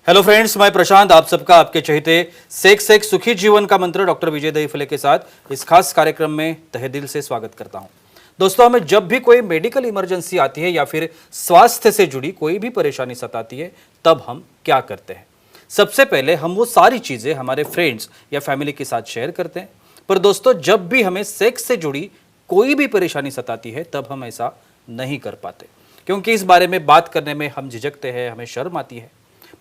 Hello friends, मैं प्रशांत आप सबका आपके चहेते सेक्स सुखी जीवन का मंत्र डॉक्टर विजय दहीफले के साथ इस खास कार्यक्रम में तहे दिल से स्वागत करता हूं। दोस्तों, हमें जब भी कोई मेडिकल इमरजेंसी आती है या फिर स्वास्थ्य से जुड़ी कोई भी परेशानी सताती है, तब हम क्या करते हैं? सबसे पहले हम वो सारी चीजें हमारे फ्रेंड्स या फैमिली के साथ शेयर करते हैं। पर दोस्तों, जब भी हमें सेक्स से जुड़ी कोई भी परेशानी सताती है, तब हम ऐसा नहीं कर पाते, क्योंकि इस बारे में बात करने में हम झिझकते हैं, हमें शर्म आती है।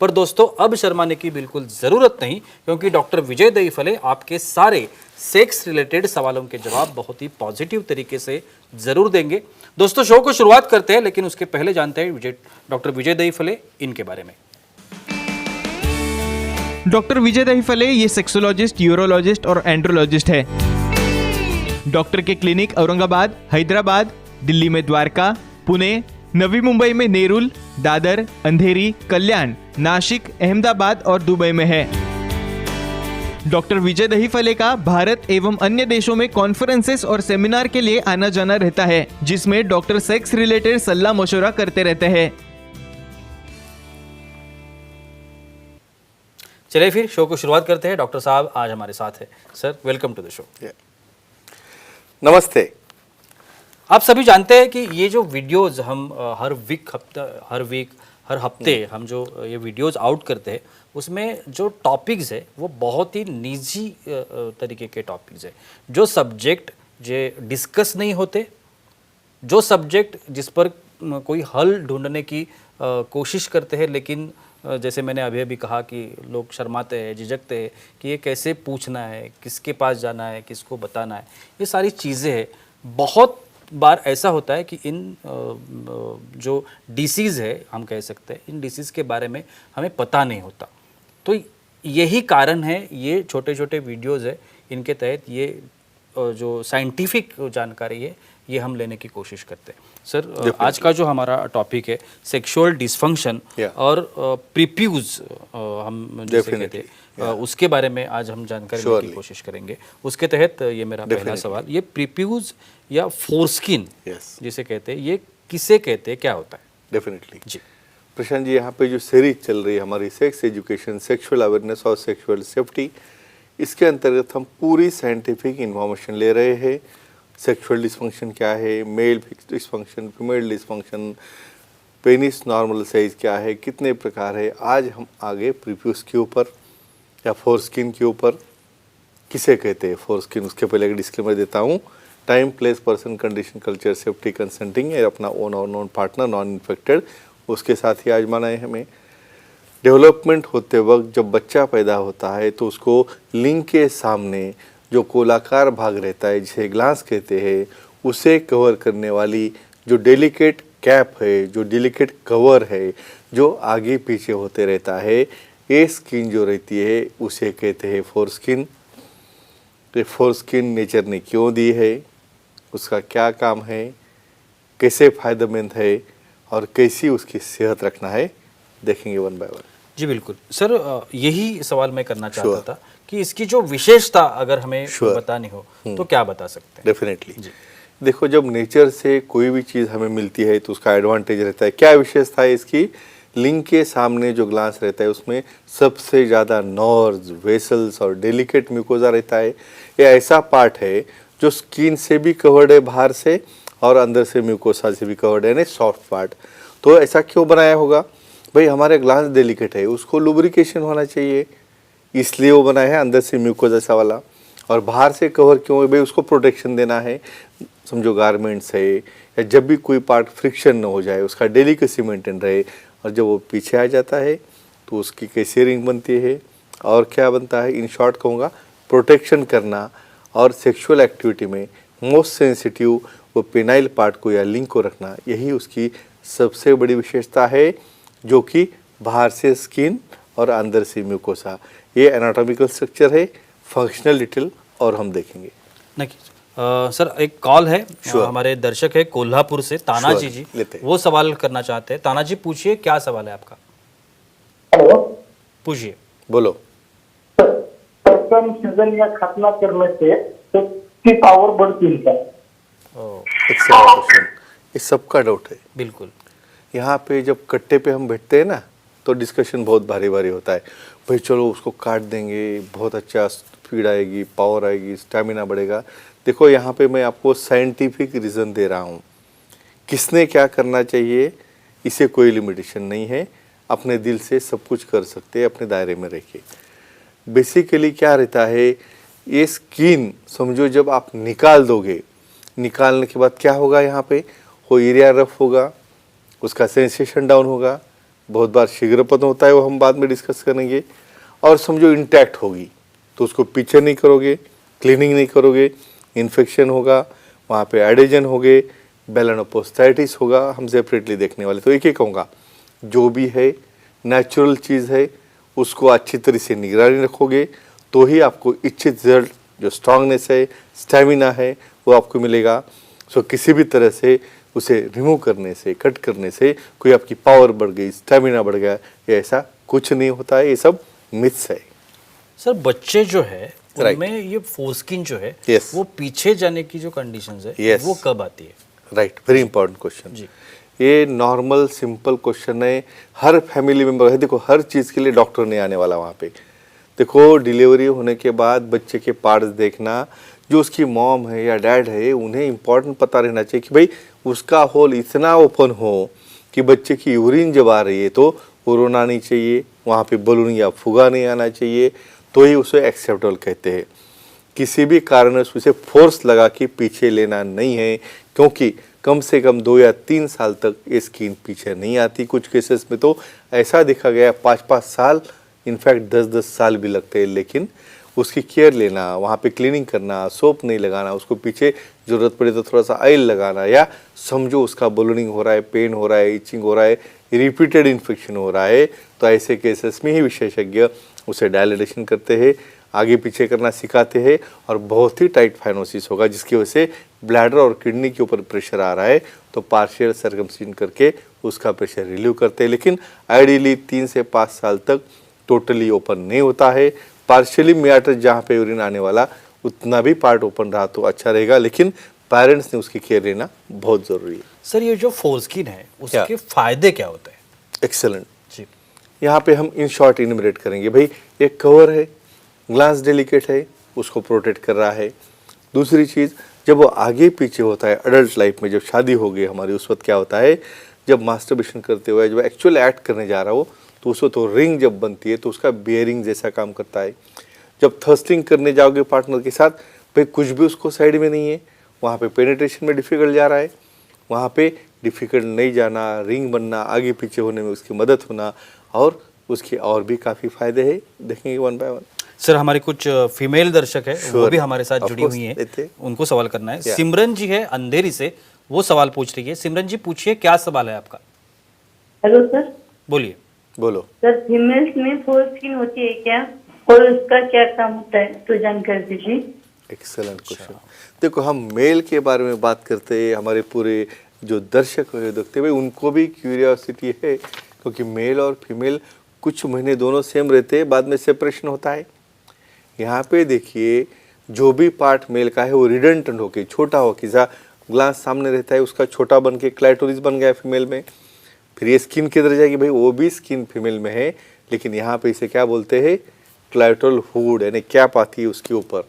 पर दोस्तों, अब शर्माने की बिल्कुल ज़रूरत नहीं, क्योंकि डॉक्टर विजय दहीफले आपके सारे सेक्स रिलेटेड सवालों के जवाब बहुत ही पॉजिटिव तरीके से ज़रूर देंगे। दोस्तों, शो को शुरुआत करते हैं, लेकिन उसके पहले जानते हैं डॉक्टर विजय दहीफले इनके बारे में। डॉक्टर विजय दहीफले ये सेक्सोलॉजिस्ट, यूरोलॉजिस्ट और एंड्रोलॉजिस्ट है। डॉक्टर के क्लिनिक औरंगाबाद, हैदराबाद, दिल्ली में द्वारका, पुणे, नवी मुंबई में नेरुल, दादर, अंधेरी, कल्याण, नासिक, अहमदाबाद और दुबई में है। डॉक्टर विजय दहीफले का भारत एवं अन्य देशों में कॉन्फ्रेंसेस और सेमिनार के लिए आना जाना रहता है, जिसमें डॉक्टर सेक्स रिलेटेड सलाह मशवरा करते रहते हैं। चलिए फिर शो को शुरुआत करते हैं। डॉक्टर साहब आज हमारे साथ है। Sir, welcome to the show. नमस्ते। आप सभी जानते हैं कि ये जो वीडियोस हम हर हफ्ते हम जो ये वीडियोस आउट करते हैं, उसमें जो टॉपिक्स है वो बहुत ही निजी तरीके के टॉपिक्स है। जो सब्जेक्ट जो डिस्कस नहीं होते, जो सब्जेक्ट जिस पर कोई हल ढूंढने की कोशिश करते हैं, लेकिन जैसे मैंने अभी कहा कि लोग शर्माते हैं, झिझकते हैं कि ये कैसे पूछना है, किसके पास जाना है, किसको बताना है। ये सारी चीज़ें हैं। बहुत बार ऐसा होता है कि इन जो डिसीज़ है, हम कह सकते हैं, इन डिसीज़ के बारे में हमें पता नहीं होता। तो यही कारण है, ये छोटे छोटे वीडियोज़ है, इनके तहत ये जो साइंटिफिक जानकारी है ये हम लेने की कोशिश करते हैं। सर, आज का जो हमारा टॉपिक है सेक्सुअल डिसफंक्शन और प्रीप्यूज, हम जैसे कहते हैं, उसके बारे में आज हम जानकारी लेने की कोशिश करेंगे। उसके तहत ये मेरा पहला सवाल, ये प्रीप्यूज या फोरस्किन जिसे कहते हैं, ये किसे कहते हैं, क्या होता है? डेफिनेटली जी प्रशांत जी, यहाँ पे जो सीरीज चल रही है हमारी सेक्स एजुकेशन, सेक्सुअल अवेयरनेस और सेक्सुअल सेफ्टी, इसके अंतर्गत हम पूरी साइंटिफिक इंफॉर्मेशन ले रहे हैं। सेक्सुअल डिस्फंक्शन क्या है, male dysfunction, female dysfunction, penis normal size क्या है, कितने प्रकार है। आज हम आगे प्रीप्यूज के ऊपर या फोरस्किन के ऊपर, किसे कहते हैं फोरस्किन, उसके पहले एक डिस्क्लेमर देता हूँ। Time, place, person, condition, culture, safety, consenting है, अपना ओन और नॉन पार्टनर, नॉन इन्फेक्टेड, उसके साथ ही आजमाना है हमें। डेवलपमेंट होते वक्त जब बच्चा पैदा होता है तो उसको लिंग के सामने जो गोलाकार भाग रहता है, जिसे ग्लांस कहते हैं, उसे कवर करने वाली जो डेलिकेट कैप है, जो डेलिकेट कवर है, जो आगे पीछे होते रहता है, ये स्किन जो रहती है उसे कहते हैं फोरस्किन। ये फोरस्किन नेचर ने क्यों दी है, उसका क्या काम है, कैसे फ़ायदेमंद है और कैसी उसकी सेहत रखना है, देखेंगे वन बाय वन। जी बिल्कुल सर, यही सवाल मैं करना चाहता था कि इसकी जो विशेषता अगर हमें बतानी हो तो क्या बता सकते हैं? डेफिनेटली देखो, जब नेचर से कोई भी चीज़ हमें मिलती है तो उसका एडवांटेज रहता है। क्या विशेषता है इसकी? लिंग के सामने जो ग्लांस रहता है उसमें सबसे ज़्यादा नर्व्स, वेसल्स और डेलिकेट म्यूकोजा रहता है। ये ऐसा पार्ट है जो स्किन से भी कवर्ड है बाहर से, और अंदर से म्यूकोसा से भी कवर्ड है, यानी सॉफ्ट पार्ट। तो ऐसा क्यों बनाया होगा भाई? हमारे ग्लांस डेलिकेट है, उसको लुब्रिकेशन होना चाहिए, इसलिए वो बनाया है अंदर से म्यूकोसा सा वाला। और बाहर से कवर क्यों है भाई? उसको प्रोटेक्शन देना है। समझो गारमेंट्स है, या जब भी कोई पार्ट फ्रिक्शन न हो जाए, उसका डेलिकेसी मेंटेन रहे। और जब वो पीछे आ जाता है तो उसकी कैसी रिंग बनती है और क्या बनता है, इन शॉर्ट कहूँगा, प्रोटेक्शन करना। और सेक्सुअल एक्टिविटी में मोस्ट सेंसिटिव वो पेनाइल पार्ट को या लिंक को रखना, यही उसकी सबसे बड़ी विशेषता है, जो कि बाहर से स्किन और अंदर से म्यूकोसा। ये एनाटॉमिकल स्ट्रक्चर है, फंक्शनल डिटेल और हम देखेंगे। नहीं सर, एक कॉल है, हमारे दर्शक है कोल्हापुर से, तानाजी जी, वो सवाल करना चाहते हैं। तानाजी, पूछिए, क्या सवाल है आपका? हेलो, पूछिए। बोलो। सीजन या खतना करने से की पावर बढ़ती है क्या? एक्सेलेंट क्वेश्चन, ये सबका डाउट है। बिल्कुल। यहाँ पे जब कट्टे पे हम बैठते हैं ना, तो डिस्कशन बहुत भारी भारी होता है, भाई चलो उसको काट देंगे, बहुत अच्छा स्पीड आएगी, पावर आएगी, स्टैमिना बढ़ेगा। देखो यहाँ पे मैं आपको साइंटिफिक रीज़न दे रहा हूँ, किसने क्या करना चाहिए इसे कोई लिमिटेशन नहीं है, अपने दिल से सब कुछ कर सकते हैं अपने दायरे में रह के। बेसिकली क्या रहता है, ये स्किन समझो जब आप निकाल दोगे, निकालने के बाद क्या होगा, यहाँ पे वो एरिया रफ होगा, उसका सेंसेशन डाउन होगा, बहुत बार शीघ्रपतन होता है, वो हम बाद में डिस्कस करेंगे। और समझो इंटैक्ट होगी तो उसको पीछे नहीं करोगे, क्लीनिंग नहीं करोगे, इन्फेक्शन होगा, वहाँ पे एडेजन हो गए, बेलेनोपोस्टाइटिस होगा, हम सेपरेटली देखने वाले। तो एक एक कहूँगा, जो भी है नेचुरल चीज़ है उसको अच्छी तरह से निगरानी रखोगे तो ही आपको इच्छित रिजल्ट, जो स्ट्रांगनेस है, स्टैमिना है, वो आपको मिलेगा। सो किसी भी तरह से उसे रिमूव करने से, कट करने से कोई आपकी पावर बढ़ गई, स्टैमिना बढ़ गया, ये ऐसा कुछ नहीं होता है, ये सब मिथ्स है। सर बच्चे जो है Right. उनमें ये फोरस्किन जो है Yes. वो पीछे जाने की जो कंडीशंस है Yes. वो कब आती है? Right, very important question. जी। ये नॉर्मल सिंपल क्वेश्चन है, हर फैमिली मेंबर है। देखो हर चीज़ के लिए डॉक्टर नहीं आने वाला वहाँ पे। देखो डिलीवरी होने के बाद बच्चे के पार्ट्स देखना, जो उसकी मॉम है या डैड है उन्हें इम्पोर्टेंट पता रहना चाहिए कि भाई उसका होल इतना ओपन हो कि बच्चे की यूरिन जब आ रही है तो वो रोना नहीं चाहिए, वहाँ पे बलून या फुगा नहीं आना चाहिए, तो ही उसे एक्सेप्टेबल कहते हैं। किसी भी कारण से उसे फोर्स लगा के पीछे लेना नहीं है, क्योंकि कम से कम 2 या 3 साल तक ये स्किन पीछे नहीं आती। कुछ केसेस में तो ऐसा देखा गया 5-5 साल, इनफैक्ट 10-10 साल भी लगते हैं। लेकिन उसकी केयर लेना, वहाँ पे क्लीनिंग करना, सोप नहीं लगाना, उसको पीछे ज़रूरत पड़े तो थोड़ा सा ऑयल लगाना, या समझो उसका बलूनिंग हो रहा है, पेन हो रहा है, इचिंग हो रहा है, रिपीटेड इन्फेक्शन हो रहा है, तो ऐसे केसेस में ही विशेषज्ञ उसे डायलिटेशन करते हैं, आगे पीछे करना सिखाते हैं, और बहुत ही टाइट फाइनोसिस होगा जिसकी वजह से ब्लैडर और किडनी के ऊपर प्रेशर आ रहा है, तो पार्शियल सर्कमसिजन करके उसका प्रेशर रिलीव करते हैं। लेकिन आइडियली 3 से 5 साल तक टोटली ओपन नहीं होता है। पार्शियली मियाटर जहाँ पे यूरिन आने वाला उतना भी पार्ट ओपन रहा तो अच्छा रहेगा, लेकिन पेरेंट्स ने उसकी केयर लेना बहुत ज़रूरी है। सर ये जो फोरस्किन है उसके फायदे क्या होते हैं? एक्सेलेंट। जी। यहाँ पे हम इन शॉर्ट इनिमरेट करेंगे। भाई एक कवर है, ग्लास डेलिकेट है, उसको प्रोटेक्ट कर रहा है। दूसरी चीज़, जब वो आगे पीछे होता है अडल्ट लाइफ में, जब शादी हो गई हमारी, उस वक्त क्या होता है, जब मास्टरबेशन करते हुए जब एक्चुअल एक्ट करने जा रहा हो तो उस वक्त तो रिंग जब बनती है तो उसका बियरिंग जैसा काम करता है। जब थर्स्टिंग करने जाओगे पार्टनर के साथ, भाई कुछ भी उसको साइड में नहीं है, वहाँ पे पेनिट्रेशन में डिफ़िकल्ट जा रहा है, वहाँ पे डिफ़िकल्ट नहीं जाना, रिंग बनना, आगे पीछे होने में उसकी मदद होना, और उसके और भी काफ़ी फ़ायदे हैं, देखेंगे वन बाय वन। सर हमारे कुछ फीमेल दर्शक है वो Sure. भी हमारे साथ Of जुड़ी course, हुई हैं, लेते। उनको सवाल करना है। Yeah. सिमरन जी है अंधेरी से, वो सवाल पूछ रही है। सिमरन जी पूछिए, क्या सवाल है आपका? Hello sir. बोलिए। बोलो। सर फीमेल्स में फोरस्किन होती है क्या, और उसका क्या काम होता है, तो जानकारी दीजिए। Excellent question. देखो हम मेल के बारे में बात करते हैं, हमारे पूरे जो दर्शक है देखते भाई उनको भी क्यूरियोसिटी है, क्योंकि मेल और फीमेल कुछ महीने दोनों सेम रहते हैं, बाद में सेपरेशन होता है। यहाँ पे देखिए जो भी पार्ट मेल का है वो रिडंडेंट होके छोटा हो, किसा ग्लास सामने रहता है उसका छोटा बन के क्लाइटोरिस बन गया फीमेल में, फिर ये स्किन किधर जाएगी, भाई वो भी स्किन फीमेल में है, लेकिन यहाँ पे इसे क्या बोलते हैं, क्लाइटोरल हुड, यानी कैप आती है उसके ऊपर।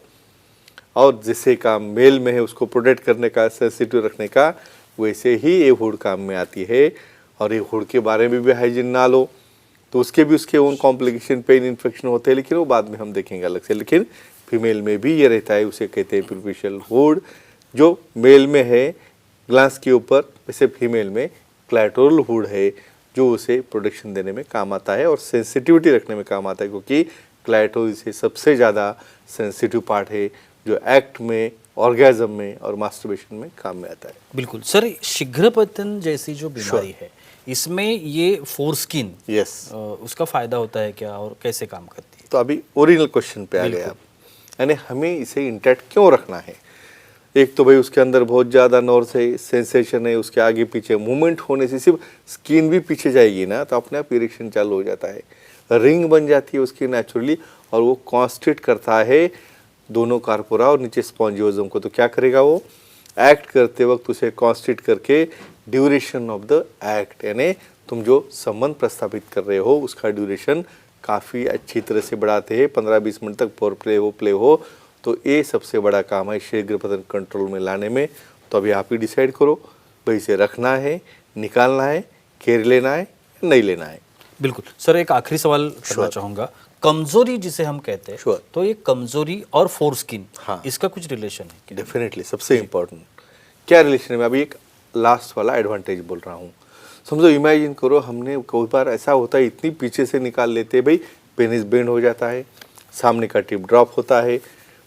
और जैसे काम मेल में है उसको प्रोटेक्ट करने का, सेंसिटिव रखने का, वैसे ही ये हुड काम में आती है। और ये हुड के बारे में भी हाइजीन ना लो तो उसके भी उसके ओन कॉम्प्लिकेशन, पेन, इन्फेक्शन होते हैं, लेकिन वो बाद में हम देखेंगे अलग से। लेकिन फीमेल में भी ये रहता है, उसे कहते हैं प्रिफिशियल हुड। जो मेल में है ग्लास के ऊपर, वैसे फीमेल में क्लाइटोरल हुड है जो उसे प्रोटेक्शन देने में काम आता है और सेंसिटिविटी रखने में काम आता है, क्योंकि क्लाइटोरिस से सबसे ज़्यादा सेंसिटिव पार्ट है जो एक्ट में, ऑर्गेज़म में और मास्टरबेशन में काम में आता है। बिल्कुल सर, शीघ्रपतन जैसी जो बीमारी है इसमें ये फोरस्किन, यस, उसका फायदा होता है क्या और कैसे काम करती है? तो अभी ओरिजिनल क्वेश्चन पे आ गए आप, यानी हमें इसे इंटैक्ट क्यों रखना है। एक तो भाई उसके अंदर बहुत ज़्यादा नर्व्स है, सेंसेशन है, उसके आगे पीछे मूवमेंट होने से सिर्फ स्किन भी पीछे जाएगी ना तो अपने आप इरेक्शन चालू हो जाता है, रिंग बन जाती है उसकी नेचुरली, और वो कॉन्स्ट्रिक्ट करता है दोनों कार्पोरा और नीचे स्पॉन्जियोजम को। तो क्या करेगा वो, एक्ट करते वक्त उसे कॉन्स्ट्रिक्ट करके ड्यूरेशन ऑफ द एक्ट, यानी तुम जो संबंध प्रस्थापित कर रहे हो उसका ड्यूरेशन काफ़ी अच्छी तरह से बढ़ाते हैं। 15-20 मिनट तक प्ले हो तो ये सबसे बड़ा काम है शीघ्र पतन कंट्रोल में लाने में। तो अभी आप ही डिसाइड करो भाई इसे रखना है, निकालना है, केयर लेना है, नहीं लेना है। बिल्कुल सर, एक आखिरी सवाल करना चाहूँगा, कमजोरी जिसे हम कहते हैं, तो ये कमजोरी और फोरस्किन, हाँ, इसका कुछ रिलेशन है क्या? डेफिनेटली सबसे इम्पोर्टेंट क्या रिलेशन है। मैं अभी एक लास्ट वाला एडवांटेज बोल रहा हूँ। समझो, इमेजिन करो हमने कई बार ऐसा होता है इतनी पीछे से निकाल लेते हैं भाई पेनिस बेंड हो जाता है, सामने का टिप ड्रॉप होता है,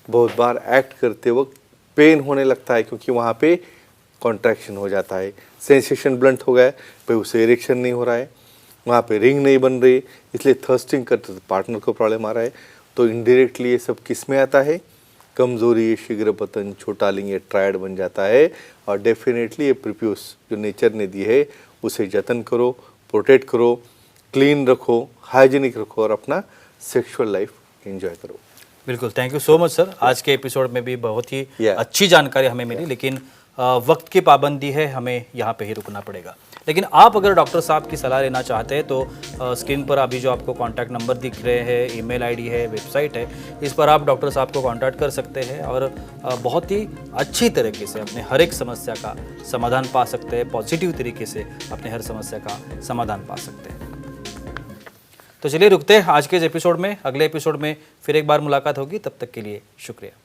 बहुत बार एक्ट करते वक्त पेन होने लगता है क्योंकि वहाँ पे कॉन्ट्रैक्शन हो जाता है, सेंसेशन ब्लंट हो गया, भाई उसे इरेक्शन नहीं हो रहा है, वहाँ पे रिंग नहीं बन रही, इसलिए थर्स्टिंग करते तो पार्टनर को प्रॉब्लम आ रहा है। तो इनडायरेक्टली ये सब किस में आता है, कमजोरी, शीघ्र पतन, छोटा लिंग, ये ट्रायड बन जाता है। और डेफिनेटली ये प्रीप्यूस जो नेचर ने दी है उसे जतन करो, प्रोटेक्ट करो, क्लीन रखो, हाइजीनिक रखो और अपना सेक्सुअल लाइफ एंजॉय करो। बिल्कुल, thank you so much sir. आज के एपिसोड में भी बहुत ही अच्छी जानकारी हमें मिली, लेकिन वक्त की पाबंदी है, हमें यहाँ पे ही रुकना पड़ेगा। लेकिन आप अगर डॉक्टर साहब की सलाह लेना चाहते हैं तो स्क्रीन पर अभी जो आपको कॉन्टैक्ट नंबर दिख रहे हैं, ईमेल आईडी है, वेबसाइट है, इस पर आप डॉक्टर साहब को कॉन्टैक्ट कर सकते हैं और बहुत ही अच्छी तरीके से अपने हर एक समस्या का समाधान पा सकते हैं, पॉजिटिव तरीके से अपने हर समस्या का समाधान पा सकते हैं। तो चलिए रुकते हैं आज के इस एपिसोड में, अगले एपिसोड में फिर एक बार मुलाकात होगी, तब तक के लिए शुक्रिया।